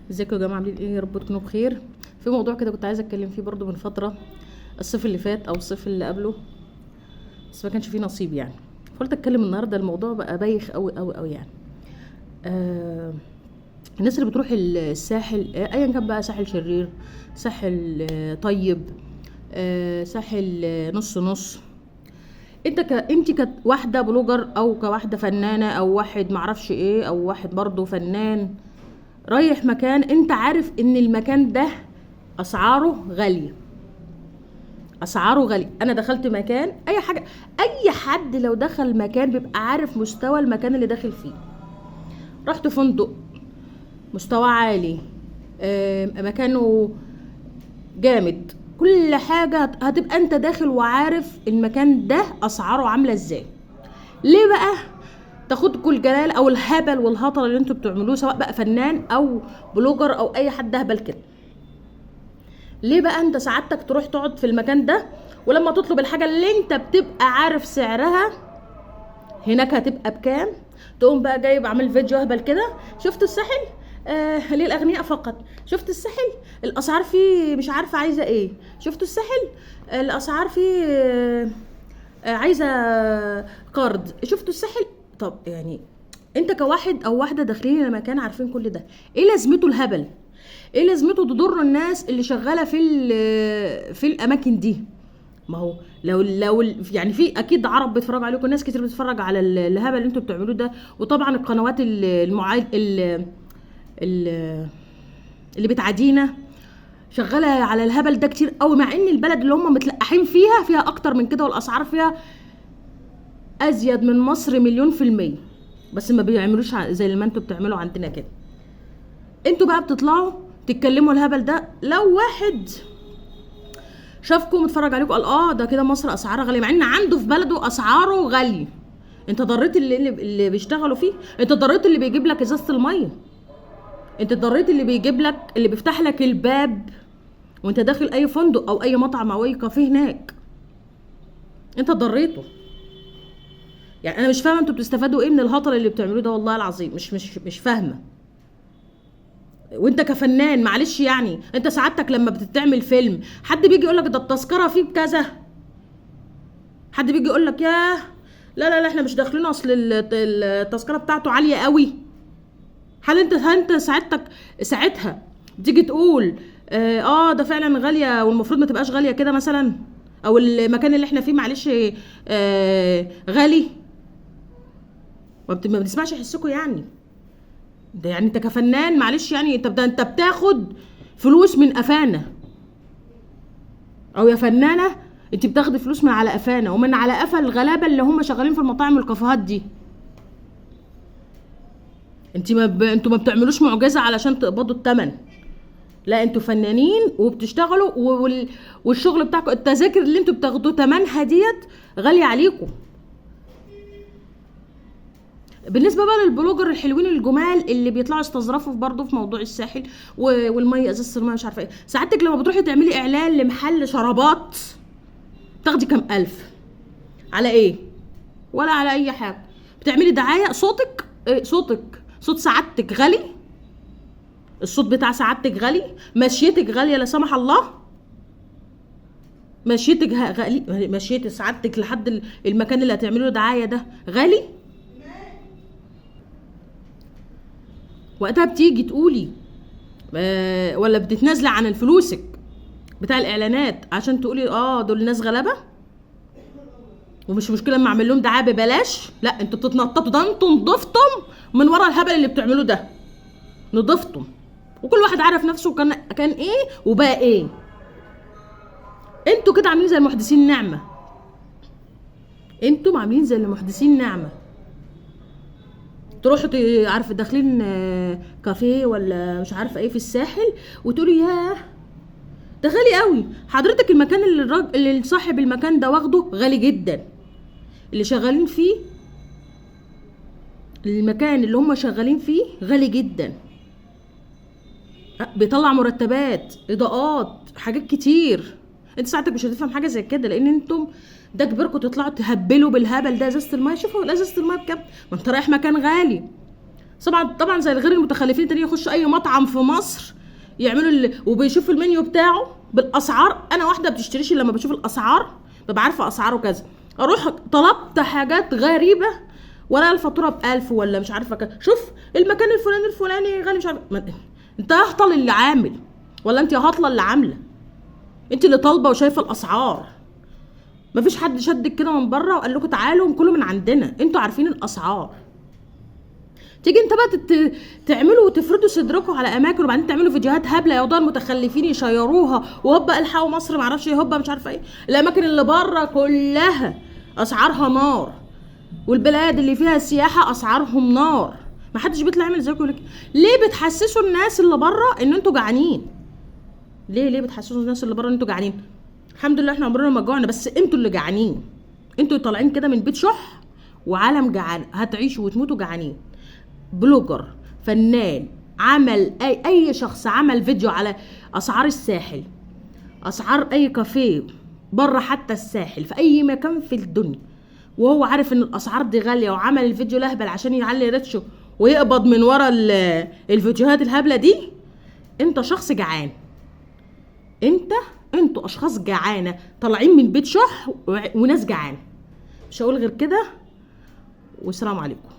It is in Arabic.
ازيكم يا جماعه، عاملين ايه؟ يا رب تكونوا بخير. في موضوع كده كنت عايزه اتكلم فيه برضو من فتره، الصيف اللي فات او الصيف اللي قبله، بس ما كانش فيه نصيب يعني. قلت اتكلم النهارده. الموضوع بقى بايخ قوي قوي قوي يعني. آه الناس اللي بتروح الساحل، ايا كان بقى، ساحل شرير، ساحل طيب، ساحل نص نص. انت كواحده بلوجر او كواحده فنانه او واحد معرفش ايه او واحد برضو فنان، رايح مكان انت عارف ان المكان ده اسعاره غاليه. اسعاره غاليه. انا دخلت مكان، اي حاجه، اي حد لو دخل مكان بيبقى عارف مستوى المكان اللي داخل فيه. رحت فندق مستوى عالي، مكانه جامد، كل حاجه هتبقى انت داخل وعارف المكان ده اسعاره عامله ازاي. ليه بقى تاخدكوا الجلال او الهبل والهطل اللي انتوا بتعملوه، سواء بقى فنان او بلوجر او اي حد هبل كده؟ ليه بقى انت سعادتك تروح تقعد في المكان ده، ولما تطلب الحاجه اللي انت بتبقى عارف سعرها هناك هتبقى بكام، تقوم بقى جايب عامل فيديو اهبل كده؟ شفت الساحل؟ للاغنياء فقط. شفت الساحل؟ الاسعار فيه مش عارفه عايزه ايه. شفت الساحل؟ الاسعار فيه عايزه قرض. شفتوا الساحل؟ طب يعني انت كواحد او واحده داخلين المكان عارفين كل ده، ايه لازمته الهبل؟ ايه لازمته تضر الناس اللي شغاله في الاماكن دي؟ ما هو لو يعني في اكيد عرب بيتفرجوا عليكم، ناس كتير بتتفرج على الهبل اللي انتوا بتعملوه ده، وطبعا القنوات اللي بتعادينا شغاله على الهبل ده كتير قوي، مع ان البلد اللي هم متلقحين فيها اكتر من كده، والاسعار فيها ازيد من مصر مليون في المية، بس ما بيعملوش زي ما انتوا بتعملوا عندنا كده. انتوا بقى بتطلعوا تتكلموا الهبل ده. لو واحد شافكم اتفرج عليكم قال ده كده مصر اسعارها غاليه، مع ان عنده في بلده اسعاره غاليه، انت ضريت اللي بيشتغلوا فيه، انت ضريت اللي بيجيب لك ازازه الميه، انت ضريت اللي بيجيب لك، اللي بيفتح لك الباب وانت داخل اي فندق او اي مطعم او اي كافيه هناك، انت ضريته. يعني انا مش فاهمه انتوا بتستفادوا ايه من الهطل اللي بتعملوه ده، والله العظيم مش فاهمه. وانت كفنان معلش، يعني انت سعادتك لما بتعمل فيلم حد بيجي يقول لك ده التذكره فيه بكذا؟ حد بيجي يقول لك ياه لا احنا مش داخلين، اصل التذكره بتاعته عاليه قوي؟ هل انت سعادتك ساعتها تيجي تقول ده فعلا غاليه والمفروض ما تبقاش غاليه كده مثلا، او المكان اللي احنا فيه معلش غالي؟ ما بنسمعش حسكوا يعني. ده يعني انت كفنان معلش، يعني انت بتاخد فلوس من قفانا، او يا فنانه انت بتاخدي فلوس من على قفانا ومن على قفا الغلابه اللي هم شغالين في المطاعم والكافيهات دي. انتوا ما بتعملوش معجزه علشان تقبضوا الثمن، لا انتوا فنانين وبتشتغلوا، والشغل بتاعكم، التذاكر اللي انتوا بتاخدوه ثمنها ديت غاليه عليكم. بالنسبه بقى للبلوجر الحلوين الجمال اللي بيطلعوا يستظرفوا برضه في موضوع الساحل والميه، ازازه الميه مش عارفه ايه، ساعتك لما بتروحي تعملي اعلان لمحل شرابات تاخدي كام الف؟ على ايه؟ ولا على اي حاجه. بتعملي دعايه، صوتك صوت سعادتك غالي، الصوت بتاع سعادتك غالي، مشيتك غاليه لا سمح الله، مشيتك غالي، مشيت سعادتك لحد المكان اللي هتعملوا له دعايه ده غالي. وقتها بتيجي تقولي ولا بتتنازلي عن الفلوسك بتاع الاعلانات عشان تقولي دول ناس غلابه ومش مشكله اما اعمل لهم دعايه ببلاش؟ لا انتوا بتتنططوا، ده انتوا نضفتم من ورا الهبل اللي بتعملوه ده، نضفتم، وكل واحد عارف نفسه كان ايه وبقى ايه. انتوا كده عاملين زي المحدثين نعمه، انتوا عاملين زي المحدثين نعمه. تروحوا عارفه داخلين كافيه ولا مش عارفه ايه في الساحل وتقولوا ياه ده غالي قوي. حضرتك المكان اللي صاحب المكان ده واخده غالي جدا، اللي شغالين فيه، المكان اللي هم شغالين فيه غالي جدا، بيطلع مرتبات، اضاءات، حاجات كتير. انت ساعتك مش هتفهم حاجه زي كده، لان انتم ده كبركم تطلعوا تهبلوا بالهبل ده. ازازه الميه، شوفوا ازازه الميه بكام؟ ما انت رايح مكان غالي، طبعا زي غير المتخلفين التانيين يخشوا اي مطعم في مصر يعملوا وبيشوفوا المنيو بتاعه بالاسعار. انا واحده بتشتريش لما بشوف الاسعار ببقى عارفه اسعاره كذا، اروح طلبت حاجات غريبه ولا الفاتوره ب1000 ولا مش عارفه كذا. شوف المكان الفلاني غالي مش عارفه. انت هطل اللي عامل ولا انت هطله اللي عامله؟ انت اللي طالبه وشايفه الاسعار. مفيش حد شدك كده من بره وقال لكم تعالوا كلوا من عندنا، انتوا عارفين الاسعار. تيجي انت بقى تعملوا وتفردوا صدركم على اماكن وبعدين تعملوا فيديوهات هبله ياخدوها المتخلفين يشيروها وهوبا الحقوا مصر معرفش ايه هوبا مش عارفه ايه. الاماكن اللي بره كلها اسعارها نار، والبلاد اللي فيها سياحه اسعارهم نار. ما حدش بيطلع يعمل زيكم. ليه بتحسسوا الناس اللي بره ان انتوا جعانين؟ ليه بتحسسوا الناس اللي بره ان انتوا جعانين؟ الحمد لله احنا عمرنا ما جوعنا، بس انتوا اللي جعانين. انتوا طالعين كده من بيت شح وعالم جعان، هتعيشوا وتموتوا جعانين. بلوجر، فنان، عمل اي شخص عمل فيديو على اسعار الساحل، اسعار اي كافيه بره، حتى الساحل في اي مكان في الدنيا، وهو عارف ان الاسعار دي غاليه وعمل الفيديو لهبل عشان يعلي ريتشه ويقبض من ورا الفيديوهات الهبله دي، انت شخص جعان. انتوا اشخاص جعانه طالعين من بيت شح وناس جعانه. مش هقول غير كده، والسلام عليكم.